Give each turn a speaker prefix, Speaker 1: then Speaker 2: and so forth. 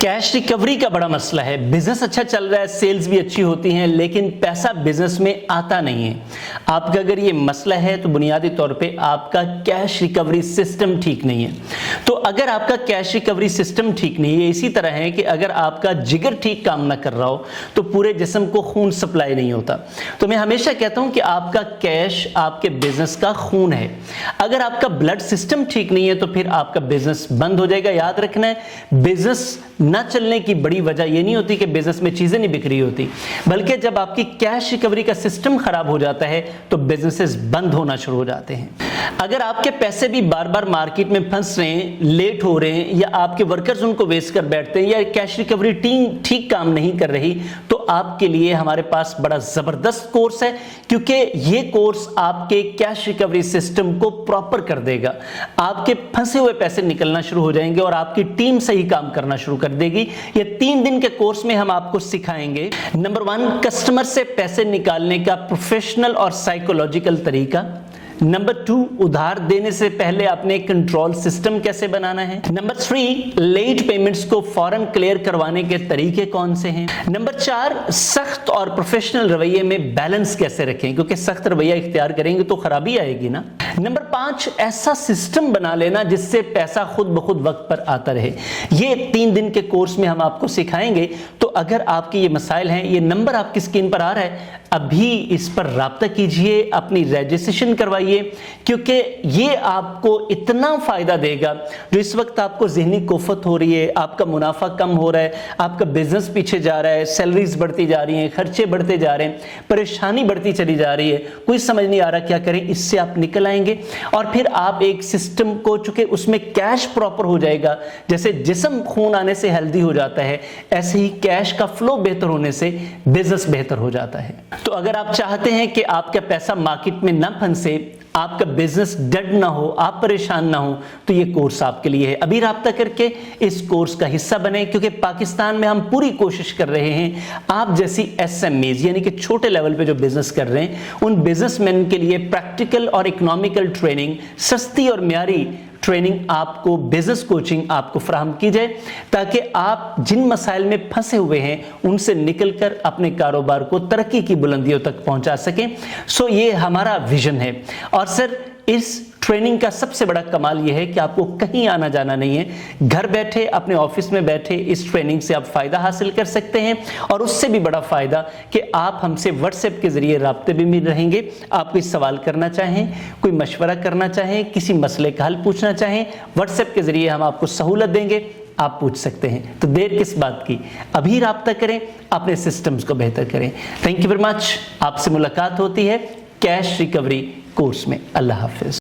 Speaker 1: Cash recovery का बड़ा मसला है। बिजनेस अच्छा चल रहा है, सेल्स भी अच्छी होती हैं, लेकिन पैसा बिजनेस में आता नहीं है। आपका अगर ये मसला है तो बुनियादी तौर पे आपका कैश रिकवरी सिस्टम ठीक नहीं है। तो अगर आपका कैश रिकवरी सिस्टम ठीक नहीं है, इसी तरह है कि अगर आपका जिगर ठीक काम ना कर रहा हो तो पूरे जिस्म को खून सप्लाई नहीं होता। तो मैं हमेशा कहता हूं कि आपका कैश आपके बिजनेस का खून है। अगर आपका ब्लड सिस्टम ठीक नहीं है तो फिर आपका बिजनेस बंद हो जाएगा। याद रखना है, बिजनेस ना चलने की बड़ी वजह यह नहीं होती कि बिजनेस में चीजें नहीं बिक रही होती, बल्कि जब आपकी कैश रिकवरी का सिस्टम खराब हो जाता है तो बिजनेसेस बंद होना शुरू हो जाते हैं। अगर आपके पैसे भी बार बार मार्केट में फंस रहे हैं, लेट हो रहे हैं, या आपके वर्कर्स उनको वेस्ट कर बैठते हैं, या कैश रिकवरी टीम ठीक काम नहीं कर रही, तो आपके लिए हमारे पास बड़ा जबरदस्त कोर्स है, क्योंकि ये कोर्स आपके कैश रिकवरी सिस्टम को प्रॉपर कर देगा। आपके फंसे हुए पैसे निकलना शुरू हो जाएंगे और आपकी टीम सही काम करना शुरू कर देगी। ये 3 दिन के कोर्स में हम आपको सिखाएंगे, नंबर 1, कस्टमर से पैसे निकालने का प्रोफेशनल और साइकोलॉजिकल तरीका। नंबर 2, उधार देने से पहले अपने कंट्रोल सिस्टम कैसे बनाना है। नंबर 3, लेट पेमेंट्स को फौरन क्लियर करवाने के तरीके कौन से हैं। नंबर 4, सख्त और प्रोफेशनल रवैये में बैलेंस कैसे रखें, क्योंकि सख्त रवैया इख्तियार करेंगे तो खराबी आएगी ना। नंबर 5, ऐसा सिस्टम बना लेना जिससे पैसा खुद ब खुद वक्त पर आता रहे। ये 3 दिन के कोर्स में हम आपको सिखाएंगे। तो अगर आपके ये मसाइल हैं, ये नंबर आपकी स्क्रीन पर आ रहा है, अभी इस पर राब्ता कीजिए, अपनी रजिस्ट्रेशन करवाइए, क्योंकि ये आपको इतना फायदा देगा। जो इस वक्त आपको ज़हनी कुफ़त हो रही है, आपका मुनाफा कम हो रहा है, आपका बिजनेस पीछे जा रहा है, सैलरीज बढ़ती जा रही हैं, खर्चे बढ़ते जा रहे हैं, परेशानी बढ़ती चली जा रही है, कोई समझ नहीं आ रहा क्या करें, इससे आप निकल आएंगे। और फिर आप एक सिस्टम को, चूंकि उसमें कैश प्रॉपर हो जाएगा, जैसे जिस्म खून आने से हेल्दी हो जाता है, ऐसे ही कैश का फ्लो बेहतर होने से बिजनेस बेहतर हो जाता है। तो अगर आप चाहते हैं कि आपका पैसा मार्केट में ना फंसे, आपका बिजनेस डेड ना हो, आप परेशान ना हो, तो ये कोर्स आपके लिए है। अभी राब्ता करके इस कोर्स का हिस्सा बने, क्योंकि पाकिस्तान में हम पूरी कोशिश कर रहे हैं आप जैसी SMEs यानी कि छोटे लेवल पे जो बिजनेस कर रहे हैं, उन बिजनेसमैन के लिए प्रैक्टिकल और इकोनॉमिकल ट्रेनिंग, सस्ती और म्यारी ट्रेनिंग आपको, बिजनेस कोचिंग आपको फराहम की जाए, ताकि आप जिन मसाइल में फंसे हुए हैं उनसे निकलकर अपने कारोबार को तरक्की की बुलंदियों तक पहुंचा सकें। सो ये हमारा विजन है। और सर, इस ट्रेनिंग का सबसे बड़ा कमाल यह है कि आपको कहीं आना जाना नहीं है, घर बैठे अपने ऑफिस में बैठे इस ट्रेनिंग से आप फायदा हासिल कर सकते हैं। और उससे भी बड़ा फायदा कि आप हमसे व्हाट्सएप के जरिए राब्ते भी मिल रहेंगे। आप कोई सवाल करना चाहें, कोई मशवरा करना चाहें, किसी मसले का हल पूछना चाहें, व्हाट्सएप के जरिए हम आपको सहूलत देंगे, आप पूछ सकते हैं। तो देर किस बात की, अभी राब्ता करें, अपने सिस्टम्स को बेहतर करें। Thank you very much. आपसे मुलाकात होती है कैश रिकवरी कोर्स में। अल्लाह हाफिज।